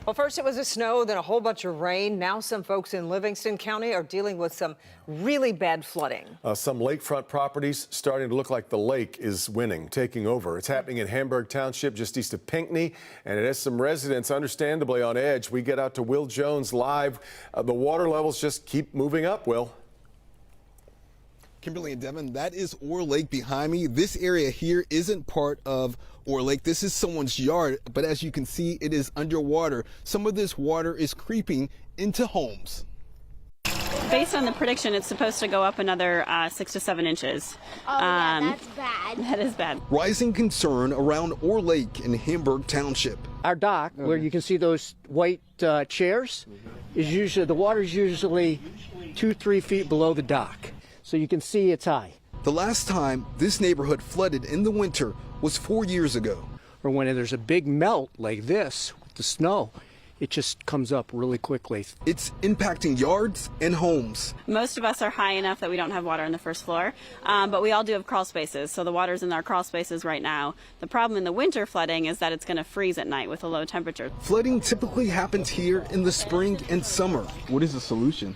Well, first it was a snow, then a whole bunch of rain. Now some folks in Livingston County are dealing with some really bad flooding. Some lakefront properties starting to look like the lake is winning, taking over. It's happening in Hamburg Township, just east of Pinckney, and it has some residents understandably on edge. We get out to Will Jones live. The water levels just keep moving up, Will. Kimberly and Devin, that is Orr Lake behind me. This area here isn't part of Orr Lake. This is someone's yard, but as you can see, it is underwater. Some of this water is creeping into homes. Based on the prediction, it's supposed to go up another 6 to 7 inches. Yeah, that's bad. That is bad. Rising concern around Orr Lake in Hamburg Township. Our dock, where you can see those white chairs, is usually, the water's usually 2-3 feet below the dock. So you can see it's high. The last time this neighborhood flooded in the winter was 4 years ago. Or when there's a big melt like this with the snow, it just comes up really quickly. It's impacting yards and homes. Most of us are high enough that we don't have water on the first floor, but we all do have crawl spaces, so the water's in our crawl spaces right now. The problem in the winter flooding is that it's going to freeze at night with a low temperature. Flooding typically happens here in the spring and summer. What is the solution?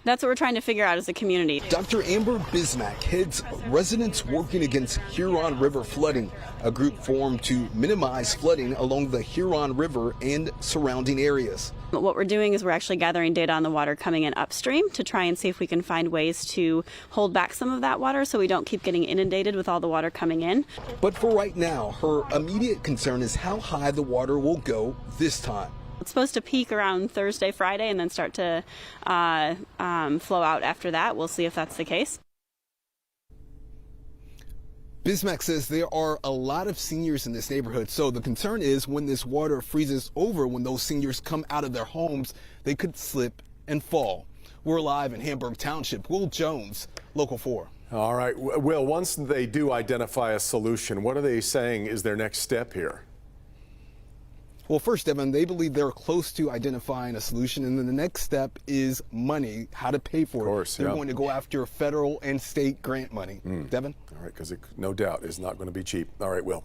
That's what we're trying to figure out as a community. Dr. Amber Bismack heads Residents Working Against Huron River Flooding, a group formed to minimize flooding along the Huron River and surrounding areas. What we're doing is we're actually gathering data on the water coming in upstream to try and see if we can find ways to hold back some of that water so we don't keep getting inundated with all the water coming in. But for right now, her immediate concern is how high the water will go this time. It's supposed to peak around Thursday, Friday, and then start to flow out after that. We'll see if that's the case. Bismack says there are a lot of seniors in this neighborhood, so the concern is when this water freezes over, when those seniors come out of their homes, they could slip and fall. We're live in Hamburg Township. Will Jones, Local 4. All right, Will, once they do identify a solution, what are they saying is their next step here? Well, first, Devin, they believe they're close to identifying a solution, and then the next step is money, how to pay for it. Of course, they're going to go after federal and state grant money. Devin? All right, because it no doubt is not going to be cheap. All right, Will.